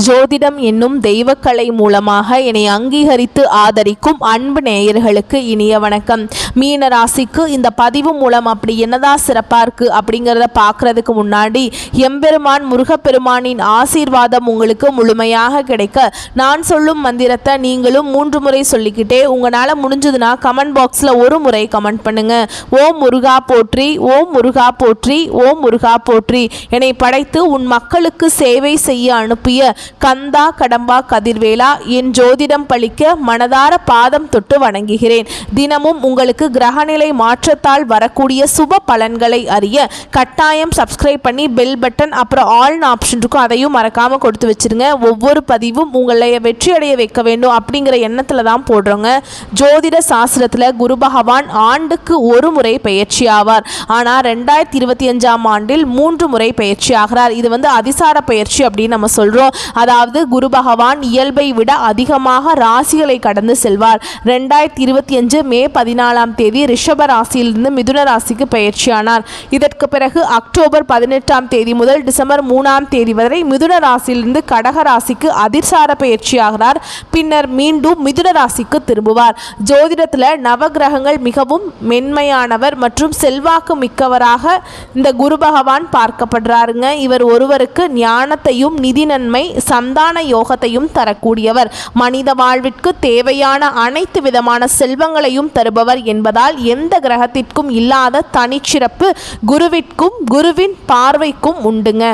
ஜோதிடம் என்னும் தெய்வக்கலை மூலமாக என்னை அங்கீகரித்து ஆதரிக்கும் அன்பு நேயர்களுக்கு இனிய வணக்கம். மீன ராசிக்கு இந்த பதிவு மூலம் அப்படி என்னதான் சிறப்பாக இருக்குது அப்படிங்கிறத பார்க்குறதுக்கு முன்னாடி எம்பெருமான் முருகப்பெருமானின் ஆசீர்வாதம் உங்களுக்கு முழுமையாக கிடைக்க நான் சொல்லும் மந்திரத்தை நீங்களும் 3 முறை சொல்லிக்கிட்டே உங்களால் முடிஞ்சதுன்னா கமெண்ட் பாக்ஸில் ஒரு முறை கமெண்ட் பண்ணுங்க. ஓம் முருகா போற்றி, ஓம் முருகா போற்றி, ஓம் முருகா போற்றி. என்னை படைத்து உன் மக்களுக்கு சேவை செய்ய அனுப்பிய கந்தா கடம்பா கதிர்வேலா, என் ஜோதிடம் பழிக்க மனதார பாதம் தொட்டு வணங்குகிறேன். தினமும் உங்களுக்கு கிரகநிலை மாற்றத்தால் வரக்கூடிய சுப பலன்களை அறிய கட்டாயம் சப்ஸ்கிரைப் பண்ணி பெல் பட்டன் அப்புறம் ஆல்னு ஆப்ஷன் இருக்கும், அதையும் மறக்காம கொடுத்து வச்சிருங்க. ஒவ்வொரு பதிவும் உங்களை வெற்றி அடைய வைக்க வேண்டும் அப்படிங்கிற எண்ணத்துல தான் போடுறோங்க. ஜோதிட சாஸ்திரத்துல குரு பகவான் ஆண்டுக்கு ஒரு முறை பயிற்சி ஆவார். ஆனா 2025ஆம் ஆண்டில் 3 முறை பயிற்சி ஆகிறார். இது அதிசார பயிற்சி அப்படின்னு நம்ம சொல்றோம். அதாவது குரு பகவான் இயல்பை விட அதிகமாக ராசிகளை கடந்து செல்வார். 2025 மே 14ஆம் தேதி ரிஷப ராசியிலிருந்து மிதுன ராசிக்கு பயிற்சியானார். இதற்கு பிறகு அக்டோபர் 18ஆம் தேதி முதல் டிசம்பர் 3ஆம் தேதி வரை மிதுன ராசியிலிருந்து கடக ராசிக்கு அதிசார பயிற்சியாகிறார். பின்னர் மீண்டும் மிதுன ராசிக்கு திரும்புவார். ஜோதிடத்தில் நவகிரகங்கள் மிகவும் மென்மையானவர் மற்றும் செல்வாக்கு மிக்கவராக இந்த குரு பகவான் பார்க்கப்படுறாருங்க. இவர் ஒருவருக்கு ஞானத்தையும் நிதி நன்மை சந்தான யோகத்தையும் தரக்கூடியவர். மனித வாழ்விற்கு தேவையான அனைத்து விதமான செல்வங்களையும் தருபவர் என்பதால் எந்த கிரகத்திற்கும் இல்லாத தனிச்சிறப்பு குருவிற்கும் குருவின் பார்வைக்கும் உண்டுங்க.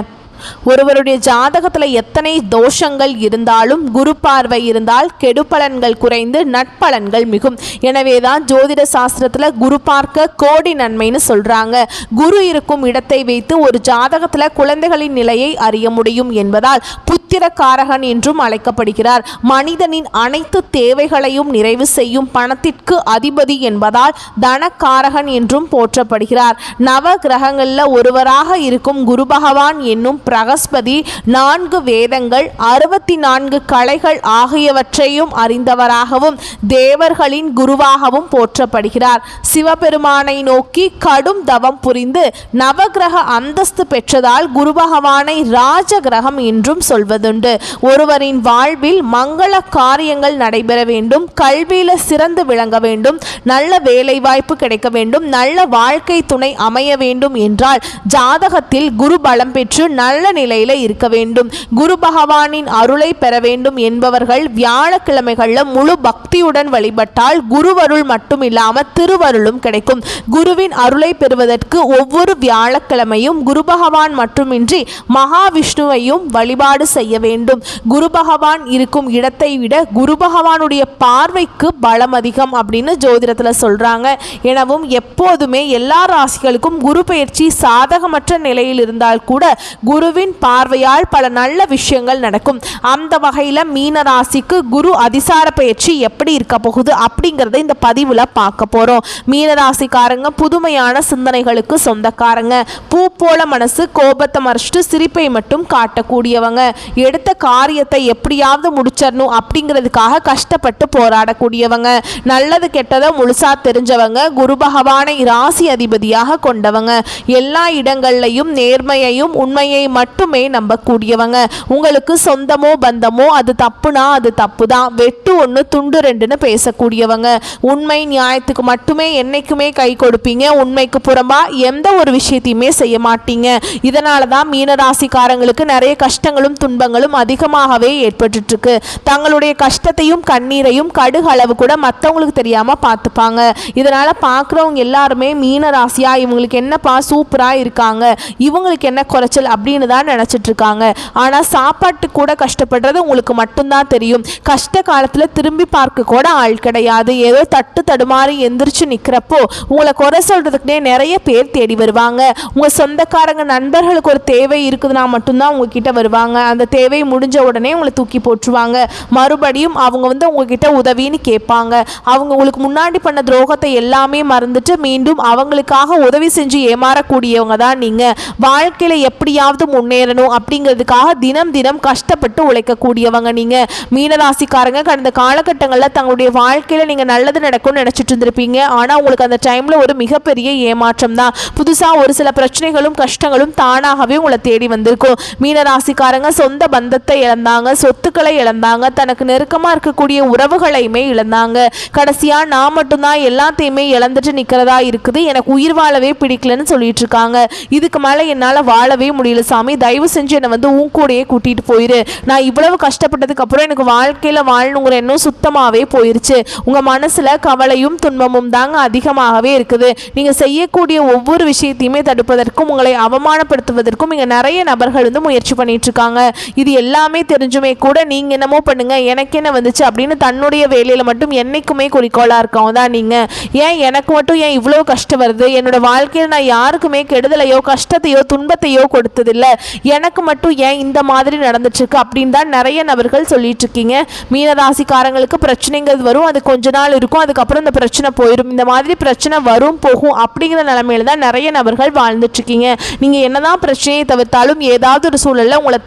ஒருவருடைய ஜாதகத்தில் எத்தனை தோஷங்கள் இருந்தாலும் குரு பார்வை இருந்தால் கெடுபலன்கள் குறைந்து நட்பலன்கள் மிகும். எனவேதான் ஜோதிட சாஸ்திரத்தில் குரு பார்க்க கோடி நன்மைன்னு சொல்றாங்க. குரு இருக்கும் இடத்தை வைத்து ஒரு ஜாதகத்தில் குழந்தைகளின் நிலையை அறிய முடியும் என்பதால் புத்திரகாரகன் என்றும் அழைக்கப்படுகிறார். மனிதனின் அனைத்து தேவைகளையும் நிறைவு செய்யும் பணத்திற்கு அதிபதி என்பதால் தனக்காரகன் என்றும் போற்றப்படுகிறார். நவ கிரகங்களில் ஒருவராக இருக்கும் குரு பகவான் என்னும் பிரகஸ்பதி 4 வேதங்கள் 64 கலைகள் ஆகியவற்றையும் அறிந்தவராகவும் தேவர்களின் குருவாகவும் போற்றப்படுகிறார். சிவபெருமானை நோக்கி கடும் தவம் புரிந்து நவகிரக அந்தஸ்து பெற்றதால் குரு பகவானை ராஜ கிரகம் என்றும் சொல்வதுண்டு. ஒருவரின் வாழ்வில் மங்கள காரியங்கள் நடைபெற வேண்டும், கல்வியில சிறந்து விளங்க வேண்டும், நல்ல வேலை வாய்ப்பு கிடைக்க வேண்டும், நல்ல வாழ்க்கை துணை அமைய வேண்டும் என்றால் ஜாதகத்தில் குரு பலம் பெற்று நல்ல நிலையில இருக்க வேண்டும். குரு பகவானின் அருளை பெற வேண்டும் என்பவர்கள் வியாழக்கிழமைகள்ல முழு பக்தியுடன் வழிபட்டால் குருவருள் மட்டும் இல்லாம திருவருளும் கிடைக்கும். குருவின் அருளை பெறுவதற்கு ஒவ்வொரு வியாழக்கிழமையும் குரு பகவான் மட்டுமின்றி மகாவிஷ்ணுவையும் வழிபாடு செய்ய வேண்டும். குரு பகவான் இருக்கும் இடத்தை விட குரு பகவானுடைய பார்வைக்கு பலம் அதிகம் அப்படின்னு ஜோதிடத்துல சொல்றாங்க. எனவும் எப்போதுமே எல்லா ராசிகளுக்கும் குரு பயிற்சி சாதகமற்ற நிலையில் இருந்தால் கூட குருவின் பார்வையால் பல நல்ல விஷயங்கள் நடக்கும். அந்த வகையில் மீன ராசிக்கு குரு அதிசார பயிற்சி எப்படி இருக்க போகுது அப்படிங்கிறத இந்த பதிவில் பார்க்க போகிறோம். மீன ராசிக்காரங்க புதுமையான சிந்தனைகளுக்கு சொந்தக்காரங்க. பூ போல மனசு, கோபத்தை மறைச்சிட்டு சிரிப்பை மட்டும் காட்டக்கூடியவங்க. எடுத்த காரியத்தை எப்படியாவது முடிச்சிடணும் அப்படிங்கிறதுக்காக கஷ்டப்பட்டு போராடக்கூடியவங்க. நல்லது கெட்டதை முழுசா தெரிஞ்சவங்க. குரு பகவானை ராசி அதிபதியாக கொண்டவங்க. எல்லா இடங்கள்லையும் நேர்மையையும் உண்மையை மட்டுமே நம்பக்கூடியவங்க. உங்களுக்கு சொந்தமோ பந்தமோ அது தப்புனா அது தப்பு தான், வெட்டு 1 துண்டு 2ன்னு பேசக்கூடியவங்க. உண்மை நியாயத்துக்கு மட்டுமே என்னைக்குமே கை கொடுப்பீங்க. உண்மைக்கு புறம்பா எந்த ஒரு விஷயத்தையுமே செய்ய மாட்டீங்க. இதனால தான் மீனராசிக்காரங்களுக்கு நிறைய கஷ்டங்களும் துன்பங்களும் அதிகமாகவே ஏற்பட்டு இருக்கு. தங்களுடைய கஷ்டத்தையும் கண்ணீரையும் கடுகு அளவு கூட மற்றவங்களுக்கு தெரியாம பார்த்துப்பாங்க. இதனால பார்க்குறவங்க எல்லாருமே மீனராசியா இவங்களுக்கு என்னப்பா சூப்பரா இருக்காங்க, இவங்களுக்கு என்ன குறைச்சல் அப்படின்னு தான் நினைச்சிட்டு இருக்காங்க. ஆனா சாப்பாட்டு கூட கஷ்டப்படுறது உங்களுக்கு மட்டும்தான் தெரியும். கஷ்ட காலத்துல திரும்பி பார்க்க கூட ஆள் கிடையாது. ஏதோ தட்டு தடுமாறி எந்திரிச்சு நிக்கிறப்போ உங்களை குறை சொல்றதுக்குனே நிறைய பேர் தேடி வருவாங்க. உங்க சொந்தக்காரங்க நண்பர்களுக்கு ஒரு தேவை இருக்குதுன்னா மட்டும்தான் உங்ககிட்ட வருவாங்க. அந்த தேவை முடிஞ்ச உடனே உங்களை தூக்கி போட்டுருவாங்க. மறுபடியும் அவங்க உங்ககிட்ட உதவின்னு கேட்பாங்க. அவங்க உங்களுக்கு முன்னாடி பண்ண துரோகத்தை எல்லாமே மறந்துட்டு மீண்டும் அவங்களுக்காக உதவி செஞ்சு ஏமாறக்கூடியவங்க தான் நீங்க. வாழ்க்கையில எப்படியாவது முன்னேறணும் அப்படிங்கிறதுக்காக தினம் தினம் கஷ்டப்பட்டு உழைக்கக்கூடியவங்க நீங்கள். மீனராசிக்காரங்க கடந்த காலகட்டங்களில் தங்களுடைய வாழ்க்கையில் நீங்கள் நல்லது நடக்கும்னு நினச்சிட்டு இருந்திருப்பீங்க. ஆனால் உங்களுக்கு அந்த டைமில் ஒரு மிகப்பெரிய ஏமாற்றம் தான். புதுசாக ஒரு சில பிரச்சனைகளும் கஷ்டங்களும் தானாகவே உங்களை தேடி வந்திருக்கும். மீனராசிக்காரங்க சொந்த பந்தத்தை இழந்தாங்க, சொத்துக்களை இழந்தாங்க, தனக்கு நெருக்கமாக இருக்கக்கூடிய உறவுகளையுமே இழந்தாங்க. கடைசியாக நான் மட்டும்தான் எல்லாத்தையுமே இழந்துட்டு நிற்கிறதா இருக்குது, எனக்கு உயிர் வாழவே பிடிக்கலன்னு சொல்லிட்டு இருக்காங்க. இதுக்கு மேலே என்னால் வாழவே முடியல சாமி, தயவு செஞ்சு என்னை வந்து உன் கூடயே கூட்டிகிட்டு போயிரு. நான் இவ்வளவு கஷ்டப்பட்டதுக்கு அப்புறம் எனக்கு வாழ்க்கையில் வாழணுங்கிற எண்ணம் சுத்தமாகவே போயிருச்சு. உங்கள் மனசில் கவலையும் துன்பமும் தாங்க அதிகமாகவே இருக்குது. நீங்கள் செய்யக்கூடிய ஒவ்வொரு விஷயத்தையுமே தடுப்பதற்கும் உங்களை அவமானப்படுத்துவதற்கும் இங்கே நிறைய நபர்கள் வந்து முயற்சி பண்ணிட்டு இருக்காங்க. இது எல்லாமே தெரிஞ்சுமே கூட நீங்கள் என்னமோ பண்ணுங்க, எனக்கு என்ன வந்துச்சு அப்படின்னு தன்னுடைய வேலையில் மட்டும் என்னைக்குமே குறிக்கோளாக இருக்கவங்க தான் நீங்கள். ஏன் எனக்கு மட்டும் ஏன் இவ்வளோ கஷ்டம் வருது, என்னோட வாழ்க்கையில் நான் யாருக்குமே கெடுதலையோ கஷ்டத்தையோ துன்பத்தையோ கொடுத்ததில்லை, எனக்கு மட்டும் ஏன் இந்த மாதிரி நடந்துட்டுருக்கு அப்படின்னு தான் நிறைய நபர்கள் சொல்லிட்டு இருக்கீங்க. மீனராசிக்காரங்களுக்கு பிரச்சனைங்கிறது வரும், அது கொஞ்ச நாள் இருக்கும், அதுக்கப்புறம் இந்த பிரச்சனை போயிடும். இந்த மாதிரி பிரச்சனை வரும் போகும் அப்படிங்கிற நிலைமையில தான் நிறைய நபர்கள் வாழ்ந்துட்டு இருக்கீங்க. நீங்கள் என்னதான் பிரச்சனையை தவிர்த்தாலும் ஏதாவது ஒரு சூழலில் உங்களை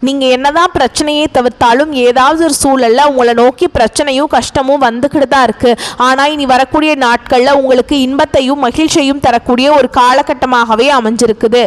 நீங்கள் என்னதான் பிரச்சனையை தவிர்த்தாலும் ஏதாவது ஒரு சூழலில் உங்களை நோக்கி பிரச்சனையும் கஷ்டமும் வந்துக்கிட்டு தான் இருக்குது. ஆனால் இனி வரக்கூடிய நாட்களில் உங்களுக்கு இன்பத்தையும் மகிழ்ச்சியையும் தரக்கூடிய ஒரு காலகட்டமாகவே அமைஞ்சிருக்குது.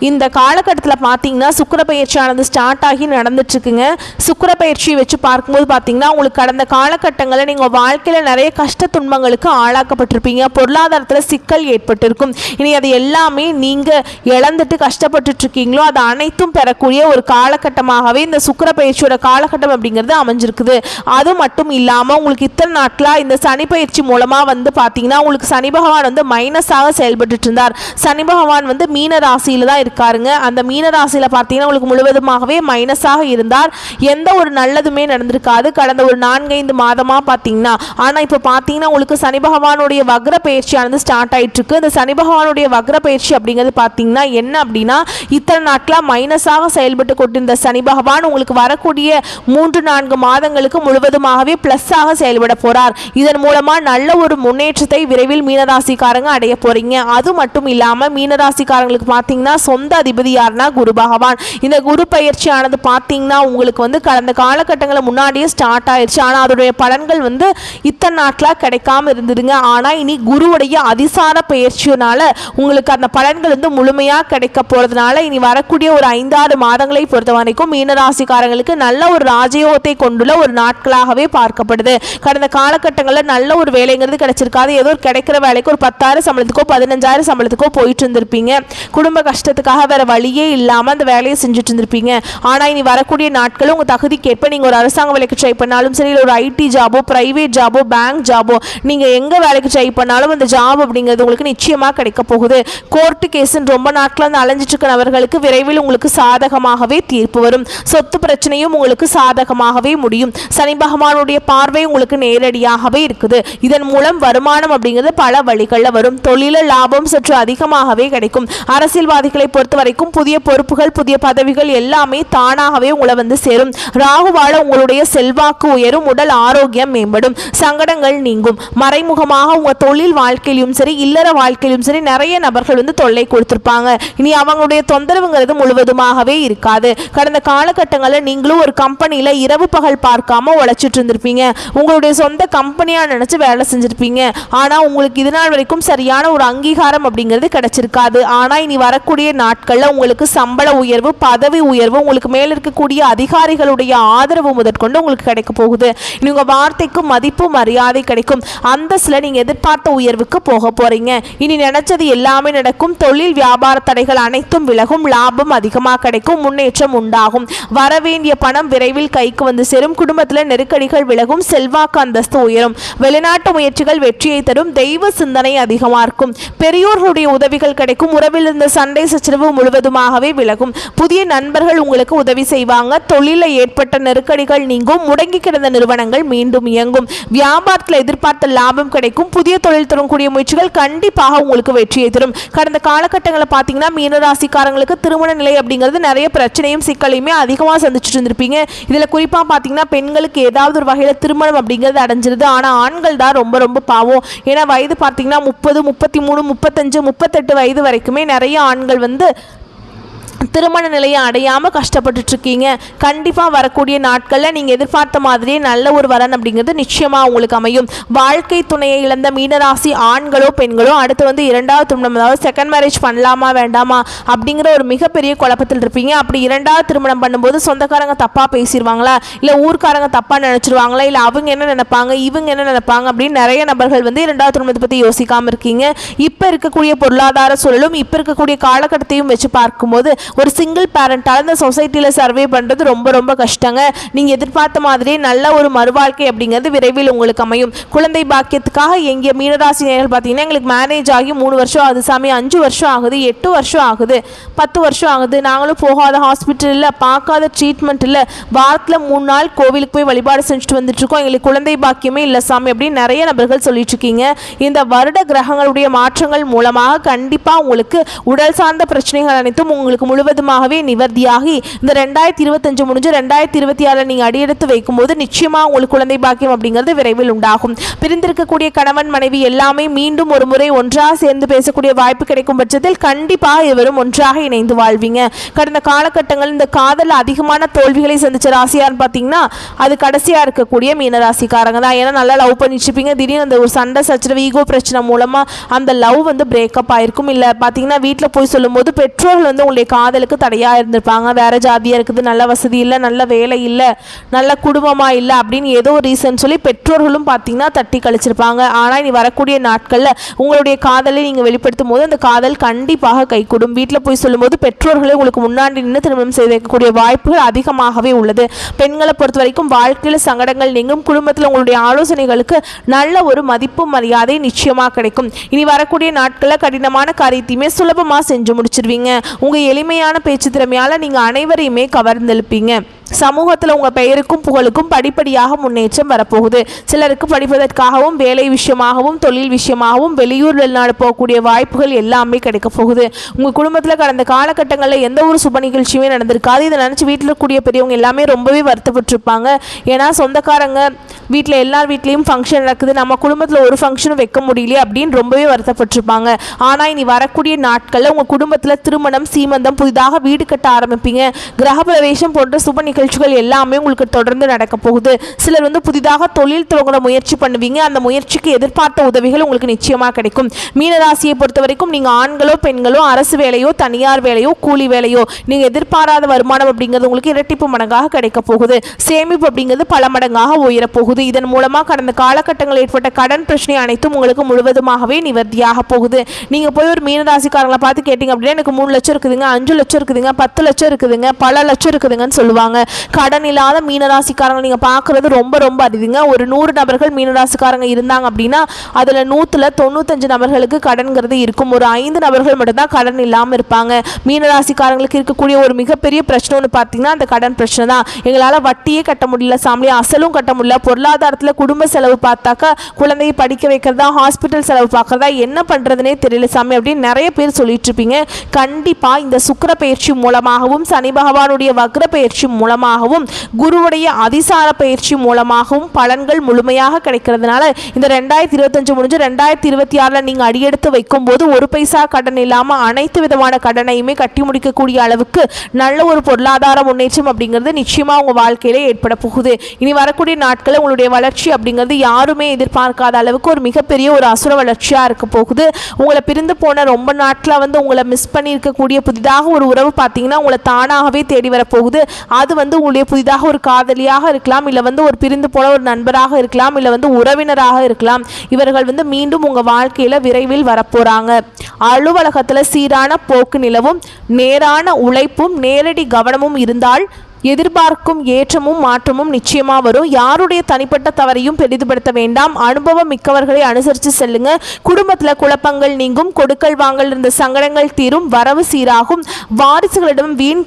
இந்த காலகட்டத்தில் பார்த்தீங்கன்னா சுக்கிர பயிற்சியானது ஸ்டார்ட் ஆகி நடந்துட்டுருக்குங்க. சுக்கிர பயிற்சியை வச்சு பார்க்கும்போது பார்த்தீங்கன்னா உங்களுக்கு கடந்த காலகட்டங்களில் நீங்கள் வாழ்க்கையில் நிறைய கஷ்ட துன்பங்களுக்கு ஆளாக்கப்பட்டிருப்பீங்க, பொருளாதாரத்தில் சிக்கல் ஏற்பட்டிருக்கும். இனி அது எல்லாமே நீங்கள் இழந்துட்டு கஷ்டப்பட்டுருக்கீங்களோ அது அனைத்தும் பெறக்கூடிய ஒரு காலகட்டமாகவே இந்த சுக்கிர பயிற்சியோட காலகட்டம் அப்படிங்கிறது அமைஞ்சிருக்குது. அது மட்டும் இல்லாமல் உங்களுக்கு இத்தனை நாட்களாக இந்த சனி பயிற்சி மூலமாக வந்து பார்த்தீங்கன்னா உங்களுக்கு சனி பகவான் வந்து மைனஸாக செயல்பட்டு இருந்தார். சனி பகவான் வந்து மீன ராசியில் தான் இருக்காருங்க. அந்த மீன ராசியில் பார்த்தீங்கன்னா உங்களுக்கு முழுவதுமாகவே மைனஸாக இருந்தார். எந்த ஒரு நல்லதுமே நடந்திருக்காது கடந்த ஒரு 4-5 மாதமாக பார்த்தீங்கன்னா. ஆனால் இப்போ பார்த்தீங்கன்னா உங்களுக்கு சனி பகவானுடைய வக்ர பயிற்சியானது ஸ்டார்ட் ஆகிட்டு இருக்கு. இந்த சனி பகவானுடைய வக்ர பயிற்சி அப்படிங்கிறது பார்த்தீங்கன்னா என்ன அப்படின்னா இத்தனை நாட்களாக மைனஸாக செயல்பட்டு கொண்டிருந்த சனி பகவான் உங்களுக்கு வரக்கூடிய 3-4 மாதங்களுக்கு முழுவதுமாகவே பிளஸ்ஸாக செயல்பட போறார். இதன் மூலமா நல்ல ஒரு முன்னேற்றத்தை விரைவில் மீனராசிக்காரங்க அடைய போறீங்க. அது மட்டும் இல்லாம மீனராசிக்காரங்களுக்கு பார்த்தீங்கன்னா சொந்த அதிபதி யாருன்னா குரு பகவான். இந்த குரு பயிற்சியானது பார்த்தீங்கன்னா உங்களுக்கு வந்து கடந்த காலகட்டங்களில் முன்னாடியே ஸ்டார்ட் ஆயிடுச்சு. ஆனால் அதோடைய பலன்கள் வந்து இத்தனை நாட்களாக கிடைக்காம இருந்ததுங்க. ஆனால் இனி குருவுடைய அதிசார பயிற்சியினால உங்களுக்கு அந்த பலன்கள் வந்து முழுமையாக கிடைக்க போகிறதுனால இனி வரக்கூடிய ஒரு 5-6 மாதங்களை பொறுத்த வரைக்கும் மீனராசிக்காரங்களுக்கு நல்ல ஒரு ராஜயோகத்தை கொண்டுள்ள ஒரு நாட்களாகவே பார்க்கப்படுது. கடந்த காலகட்டங்களில் நல்ல ஒரு வேலைங்கிறது கிடைச்சிருக்காது. ஏதோ ஒரு கிடைக்கிற வேலைக்கு ஒரு 10,000 சம்பளத்துக்கோ 15,000 சம்பளத்துக்கோ போயிட்டு இருந்திருப்பீங்க. குடும்ப கஷ்டத்துக்காக வேற வழியே இல்லாமல் அந்த வேலையை செஞ்சுட்டு இருந்திருப்பீங்க. ஆனால் இனி வரக்கூடிய நாட்களும் உங்கள் தகுதிக்கேற்ப நீங்கள் ஒரு அரசாங்க வேலைக்கு ட்ரை பண்ணாலும் சரி, இல்லை ஒரு ஐடி ஜாபோ பிரைவேட் ஜாபோ பேங்க் ஜாபோ நீங்கள் எங்கே வேலைக்கு ட்ரை பண்ணாலும் அந்த ஜாப் அப்படிங்கிறது உங்களுக்கு நிச்சயமாக கிடைக்க போகுது. கோர்ட்டு கேஸுன்னு ரொம்ப நாட்கள் வந்து அலைஞ்சிட்டு இருக்க நபர்களுக்கு விரைவில் உங்களுக்கு சாதகமாகவே தீர்ப்பு வரும். சொத்து பிரச்சனையும் உங்களுக்கு சாதகமாகவே முடியும். சனி பகவானுடைய பார்வை உங்களுக்கு நேரடியாகவே இருக்குது. இதன் மூலம் வருமானம் அப்படிங்கிறது பல வழிகளில் வரும். தொழில லாபம் சற்று அதிகமாகவே கிடைக்கும். அரசியல்வாதிகளை பொறுத்த வரைக்கும் புதிய பொறுப்புகள் புதிய பதவிகள் எல்லாமே தானாகவே உங்களை வந்து சேரும். ராகுவால உங்களுடைய செல்வாக்கு உயரும், உடல் ஆரோக்கியம் மேம்படும், சங்கடங்கள் நீங்கும். மறைமுகமாக உங்க தொழில் வாழ்க்கையிலும் சரி இல்லற வாழ்க்கையிலும் சரி நிறைய நபர்கள் வந்து தொல்லை கொடுத்திருப்பாங்க. இனி அவங்களுடைய தொந்தரவுங்கிறது முழுவதுமாகவே இருக்காது. கடந்த காலகட்டங்களில் நீங்களும் ஒரு கம்பெனியில் இரவு பகல் பார்க்காம உழைச்சிட்டு இருந்திருப்பீங்க. உங்களுடைய சொந்த கம்பெனியாக நினைச்சு வேலை செஞ்சிருப்பீங்க. ஆனால் உங்களுக்கு இது நாள் வரைக்கும் சரியான ஒரு அங்கீகாரம் அப்படிங்கிறது கிடைச்சிருக்காது. ஆனால் இனி வரக்கூடிய நாட்களில் உங்களுக்கு சம்பள உயர்வு பதவி உயர்வு உங்களுக்கு மேல் இருக்கக்கூடிய அதிகாரிகளுடைய ஆதரவு முதற்கொண்டு உங்களுக்கு கிடைக்க போகுது. இனி உங்கள் வார்த்தைக்கு மதிப்பு மரியாதை கிடைக்கும். அந்தஸ்தில் நீங்கள் எதிர்பார்த்த உயர்வுக்கு போக போறீங்க. இனி நினைச்சது எல்லாமே நடக்கும். தொழில் வியாபார தடைகள் அனைத்தும் விலகும். லாபம் அதிகமாக கிடைக்கும். முன்னேற்றம் உண்டாகும். வரவேண்டிய பணம் விரைவில் கைக்கு வந்து சேரும். குடும்பத்தில் நெருக்கடிகள் விலகும். செல்வாக்கு அந்தஸ்து உயரும். வெளிநாட்டு முயற்சிகள் வெற்றியை தரும். தெய்வ சிந்தனை அதிகமாக இருக்கும். பெரியோர்களுடைய உதவிகள் கிடைக்கும். உறவில் இருந்த சண்டை சச்சரவு முழுவதுமாகவே விலகும். புதிய நண்பர்கள் உங்களுக்கு உதவி செய்வாங்க. தொழிலில் ஏற்பட்ட நெருக்கடிகள் நீங்கும். முடங்கி கிடந்த நிறுவனங்கள் மீண்டும் இயங்கும். வியாபாரத்தில் எதிர்பார்த்த லாபம் கிடைக்கும். புதிய தொழில் தரக்கூடிய முயற்சிகள் கண்டிப்பாக உங்களுக்கு வெற்றியை தரும். கடந்த காலகட்டங்களில் பார்த்தீங்கன்னா மீனராசிக்காரங்களுக்கு திருமண நிலை அப்படிங்கிறது நிறைய பிரச்சனையும் சிக்கலையுமே அதிகமாக சந்திச்சுட்டு இருந்திருப்பீங்க. இதில் குறிப்பாக பார்த்தீங்கன்னா பெண்களுக்கு ஏதாவது ஒரு வகையில் திருமணம் அப்படிங்கிறது அடைஞ்சிருது. ஆனால் ஆண்கள் தான் ரொம்ப ரொம்ப பாவம். ஏன்னா வயது பார்த்தீங்கன்னா 30, 33, 35, 38 வயது வரைக்குமே நிறைய ஆண்கள் வந்து திருமண நிலையை அடையாமல் கஷ்டப்பட்டுட்டு இருக்கீங்க. கண்டிப்பாக வரக்கூடிய நாட்களில் நீங்கள் எதிர்பார்த்த மாதிரியே நல்ல ஒரு வரன் அப்படிங்கிறது நிச்சயமாக உங்களுக்கு அமையும். வாழ்க்கை துணையை இழந்த மீனராசி ஆண்களோ பெண்களோ அடுத்து வந்து இரண்டாவது திருமணம், அதாவது செகண்ட் மேரேஜ் பண்ணலாமா வேண்டாமா அப்படிங்கிற ஒரு மிகப்பெரிய குழப்பத்தில் இருப்பீங்க. அப்படி இரண்டாவது திருமணம் பண்ணும்போது சொந்தக்காரங்க தப்பாக பேசிடுவாங்களா, இல்லை ஊர்க்காரங்க தப்பாக நினச்சிருவாங்களா, இல்லை அவங்க என்ன நினைப்பாங்க இவங்க என்ன நினைப்பாங்க அப்படின்னு நிறைய நபர்கள் வந்து இரண்டாவது திருமணத்தை பற்றி யோசிக்காமல் இருக்கீங்க. இப்போ இருக்கக்கூடிய பொருளாதார சூழலும் இப்போ இருக்கக்கூடிய காலகட்டத்தையும் வச்சு பார்க்கும்போது ஒரு சிங்கிள் பேரண்டால் இந்த சொசைட்டியில் சர்வே பண்ணுறது ரொம்ப ரொம்ப கஷ்டங்க. நீங்கள் எதிர்பார்த்த மாதிரியே நல்ல ஒரு மறுவாழ்க்கை அப்படிங்கிறது விரைவில் உங்களுக்கு அமையும். குழந்தை பாக்கியத்துக்காக எங்கள் மீனராசி நேயர்கள் பார்த்தீங்கன்னா எங்களுக்கு மேரேஜ் ஆகி 3 வருஷம் ஆகுது சாமி, 5 வருஷம் ஆகுது, 8 வருஷம் ஆகுது, 10 வருஷம் ஆகுது, நாங்களும் போகாத ஹாஸ்பிட்டல் இல்லை, பார்க்காத ட்ரீட்மெண்ட் இல்லை, வாரத்தில் 3 நாள் கோவிலுக்கு போய் வழிபாடு செஞ்சுட்டு வந்துட்டுருக்கோம், எங்களுக்கு குழந்தை பாக்கியமே இல்லை சாமி அப்படின்னு நிறைய நபர்கள் சொல்லிட்டு இருக்கீங்க. இந்த வருட கிரகங்களுடைய மாற்றங்கள் மூலமாக கண்டிப்பாக உங்களுக்கு உடல் சார்ந்த பிரச்சனைகள் அனைத்தும் உங்களுக்கு முழுவதுமாகவே நிவர்த்தியாகி இந்த 2025 முடிஞ்சு 2026 நீங்கள் அடியெடுத்து வைக்கும்போது நிச்சயமாக உங்களுக்கு குழந்தை பாக்கியம் அப்படிங்கிறது விரைவில் உண்டாகும். பிரிந்திருக்கக்கூடிய கணவன் மனைவி எல்லாமே மீண்டும் ஒரு முறை ஒன்றாக சேர்ந்து பேசக்கூடிய வாய்ப்பு கிடைக்கும் பட்சத்தில் கண்டிப்பாக இவரும் ஒன்றாக இணைந்து வாழ்வீங்க. கடந்த காலகட்டங்கள் இந்த காதல் அதிகமான தோல்விகளை சந்திச்ச ராசியான்னு பார்த்தீங்கன்னா அது கடைசியாக இருக்கக்கூடிய மீனராசிக்காரங்க தான். ஏன்னா நல்லா லவ் பண்ணிட்டு இருப்பீங்க, திடீர்னு அந்த ஒரு சண்டை சச்சரவு ஈகோ பிரச்சனை மூலமாக அந்த லவ் வந்து பிரேக்கப் ஆயிருக்கும். இல்லை பார்த்தீங்கன்னா வீட்டில் போய் சொல்லும்போது பெற்றோர்கள் வந்து உங்களுடைய காதலுக்கு தடையாக இருந்திருப்பாங்க. வேற ஜாதியாக இருக்குது, நல்ல வசதி இல்லை, நல்ல வேலை இல்லை, நல்ல குடும்பமாக இல்லை அப்படின்னு ஏதோ ஒரு ரீசன் சொல்லி பெற்றோர்களும் பார்த்தீங்கன்னா தட்டி கழிச்சிருப்பாங்க. ஆனால் இனி வரக்கூடிய நாட்களில் உங்களுடைய காதலை நீங்கள் வெளிப்படுத்தும் போது அந்த காதல் கண்டிப்பாக கைகூடும். வீட்டில் போய் சொல்லும்போது பெற்றோர்களை உங்களுக்கு முன்னாடி நின்று திருமணம் செய்து வைக்கக்கூடிய வாய்ப்புகள் அதிகமாகவே உள்ளது. பெண்களை பொறுத்த வரைக்கும் வாழ்க்கையில் சங்கடங்கள் நீங்கும். குடும்பத்தில் உங்களுடைய ஆலோசனைகளுக்கு நல்ல ஒரு மதிப்பு மரியாதை நிச்சயமாக கிடைக்கும். இனி வரக்கூடிய நாட்களில் கடினமான காரியத்தையுமே சுலபமாக செஞ்சு முடிச்சிருவீங்க. உங்கள் எளிமையான பேச்சு திறமையால் நீங்கள் அனைவரையுமே கவர்ந்தெழுப்பீங்க. சமூகத்தில் உங்கள் பெயருக்கும் புகழுக்கும் படிப்படியாக முன்னேற்றம் வரப்போகுது. சிலருக்கு படிப்பதற்காகவும் வேலை விஷயமாகவும் தொழில் விஷயமாகவும் வெளியூர் வெளிநாடு போகக்கூடிய வாய்ப்புகள் எல்லாமே கிடைக்க போகுது. உங்கள் குடும்பத்தில் கடந்த காலகட்டங்களில் எந்த ஒரு சுப நிகழ்ச்சியுமே நடந்திருக்காது. இதை நினச்சி வீட்டில் இருக்கக்கூடிய பெரியவங்க எல்லாமே ரொம்பவே வருத்தப்பட்டிருப்பாங்க. ஏன்னா சொந்தக்காரங்க வீட்டில் எல்லார் வீட்லேயும் ஃபங்க்ஷன் நடக்குது, நம்ம குடும்பத்தில் ஒரு ஃபங்க்ஷனும் வைக்க முடியலையே அப்படின்னு ரொம்பவே வருத்தப்பட்டிருப்பாங்க. ஆனால் இனி வரக்கூடிய நாட்களில் உங்கள் குடும்பத்தில் திருமணம், சீமந்தம், புதிதாக வீடு கட்ட ஆரம்பிப்பீங்க. கிரகப்பிரவேசம் போன்ற சுப நிகழ்ச்சிகள் எல்லாமே உங்களுக்கு தொடர்ந்து நடக்க போகுது. சிலர் வந்து புதிதாக தொழில் தொடங்குற முயற்சி பண்ணுவீங்க. அந்த முயற்சிக்கு எதிர்பார்த்த உதவிகள் உங்களுக்கு நிச்சயமாக கிடைக்கும். மீனராசியை பொறுத்த வரைக்கும் நீங்கள் ஆண்களோ பெண்களோ அரசு வேலையோ தனியார் வேலையோ கூலி வேலையோ நீங்கள் எதிர்பாராத வருமானம் அப்படிங்கிறது உங்களுக்கு இரட்டிப்பு மடங்காக கிடைக்க போகுது. சேமிப்பு அப்படிங்கிறது பல மடங்காக உயரப்போகுது. இதன் மூலமாக கடந்த காலகட்டங்களில் ஏற்பட்ட கடன் பிரச்சனை அனைத்தும் உங்களுக்கு முழுவதுமாகவே நிவர்த்தியாக போகுது. நீங்கள் போய் ஒரு மீனராசிக்காரங்களை பார்த்து கேட்டீங்க அப்படின்னா எனக்கு 3 லட்சம் இருக்குதுங்க, 5 லட்சம் இருக்குதுங்க, 10 லட்சம் இருக்குதுங்க, பல லட்சம் இருக்குதுங்கன்னு சொல்லுவாங்க. கடன் இல்லாத மீனராசிக்காரங்க நீங்கள் பார்க்குறது ரொம்ப ரொம்ப அரிதுங்க. ஒரு 100 நபர்கள் மீனராசிக்காரங்க இருந்தாங்க அப்படின்னா அதில் 195 நபர்களுக்கு கடன்கிறது இருக்கும். ஒரு 5 நபர்கள் மட்டும்தான் கடன் இல்லாமல் இருப்பாங்க. மீனராசிக்காரங்களுக்கு இருக்கக்கூடிய ஒரு மிகப்பெரிய பிரச்சனை ஒன்று பார்த்தீங்கன்னா அந்த கடன் பிரச்சனை தான். எங்களால் வட்டியே கட்ட முடியல சாமி, அசலும் கட்ட முடியல, பொருளாதாரத்தில் குடும்ப செலவு பார்த்தாக்கா குழந்தையை படிக்க வைக்கிறதா, ஹாஸ்பிட்டல் செலவு பார்க்குறதா, என்ன பண்ணுறதுனே தெரியல சாமி அப்படின்னு நிறைய பேர் சொல்லிட்டு இருப்பீங்க. கண்டிப்பாக இந்த சுக்கிர பயிற்சி மூலமாகவும் சனி பகவானுடைய வக்ர பயிற்சி மூலமாகவும் குருவுடைய அதிசார பயிற்சி மூலமாகவும் பலன்கள் முழுமையாக கிடைக்கிறதுனால இந்த 2025 முடிஞ்சு 2026 நீங்கள் அடியெடுத்து வைக்கும் போது ஒரு பைசா கடன் இல்லாமல் அனைத்து விதமான கடனையுமே கட்டி முடிக்கக்கூடிய அளவுக்கு நல்ல ஒரு பொருளாதார முன்னேற்றம் அப்படிங்கிறது நிச்சயமாக உங்கள் வாழ்க்கையில ஏற்பட போகுது. இனி வரக்கூடிய நாட்களில் உங்களுடைய வளர்ச்சி அப்படிங்கிறது யாருமே எதிர்பார்க்காத அளவுக்கு ஒரு மிகப்பெரிய ஒரு அசுர வளர்ச்சியாக இருக்க போகுது. உங்களை பிரிந்து போன ரொம்ப நாட்களாக வந்து உங்களை மிஸ் பண்ணியிருக்கக்கூடிய புதிதாக ஒரு உறவு பார்த்தீங்கன்னா உங்களை தானாகவே தேடி வரப்போகுது. அது வந்து உங்களுடைய புதிதாக ஒரு காதலியாக இருக்கலாம், இல்லை வந்து ஒரு பிரிந்து போன ஒரு நண்பராக இருக்கலாம், இல்லை வந்து உறவினராக இருக்கலாம். இவர்கள் வந்து மீண்டும் உங்கள் வாழ்க்கையில் விரைவில் வரப்போகிறாங்க. அலுவலகத்தில் சீரான போக்கு நிலவும், நேரான உழைப்பும் நேரடி கவனமும் இருந்தால் எதிர்பார்க்கும் ஏற்றமும் மாற்றமும் நிச்சயமா வரும். யாருடைய தனிப்பட்ட தவறையும் பெரிதுபடுத்த வேண்டாம். அனுபவம் மிக்கவர்களை அனுசரித்து செல்லுங்க. குடும்பத்தில் குழப்பங்கள் நீங்கும், கொடுக்கல் வாங்கல் இருந்த சங்கடங்கள் தீரும், வரவு சீராகும். வாரிசுகளிடம் வீண்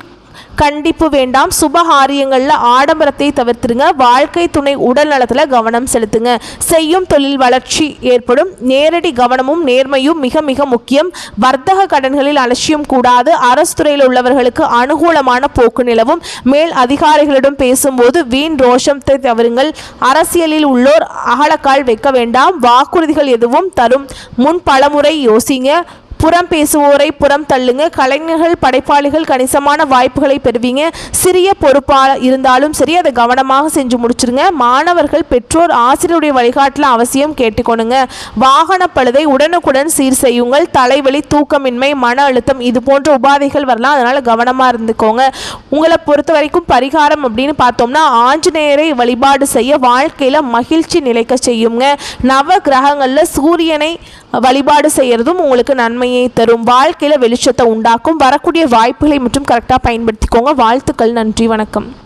கண்டிப்பு வேண்டாம். சுபகாரியங்களில் ஆடம்பரத்தை தவிர்த்துருங்க. வாழ்க்கை துணை உடல் நலத்தில் கவனம் செலுத்துங்க. செய்யும் தொழில் வளர்ச்சி ஏற்படும். நேரடி கவனமும் நேர்மையும் மிக மிக முக்கியம். வர்த்தக கடன்களில் அலட்சியம் கூடாது. அரசு துறையில் உள்ளவர்களுக்கு அனுகூலமான போக்கு நிலவும். மேல் அதிகாரிகளிடம் பேசும்போது வீண் ரோஷத்தை தவிருங்கள். அரசியலில் உள்ளோர் அகலக்கால் வைக்க வேண்டாம். வாக்குறுதிகள் எதுவும் தரும் முன் பலமுறை யோசிங்க. புறம் பேசுவோரை புறம் தள்ளுங்க. கலைஞர்கள் படைப்பாளிகள் கணிசமான வாய்ப்புகளை பெறுவீங்க. சிறிய பொறுப்பாக இருந்தாலும் சரி அதை கவனமாக செஞ்சு முடிச்சிருங்க. மாணவர்கள் பெற்றோர் ஆசிரியருடைய வழிகாட்டில் அவசியம் கேட்டுக்கொள்ளுங்க. வாகன பழுதை உடனுக்குடன் சீர் செய்யுங்கள். தலைவலி, தூக்கமின்மை, மன அழுத்தம் இது போன்ற உபாதைகள் வரலாம், அதனால கவனமாக இருந்துக்கோங்க. உங்களை பொறுத்த வரைக்கும் பரிகாரம் அப்படின்னு பார்த்தோம்னா ஆஞ்சநேயரை வழிபாடு செய்ய வாழ்க்கையில் மகிழ்ச்சி நிலைக்க செய்யுங்க. நவ கிரகங்களில் சூரியனை வழிபாடு செய்கிறதும் உங்களுக்கு நன்மையை தரும். வாழ்க்கையில் வெளிச்சத்தை உண்டாக்கும். வரக்கூடிய வாய்ப்புகளை மற்றும் கரெக்டாக பயன்படுத்திக்கோங்க. வாழ்த்துக்கள். நன்றி. வணக்கம்.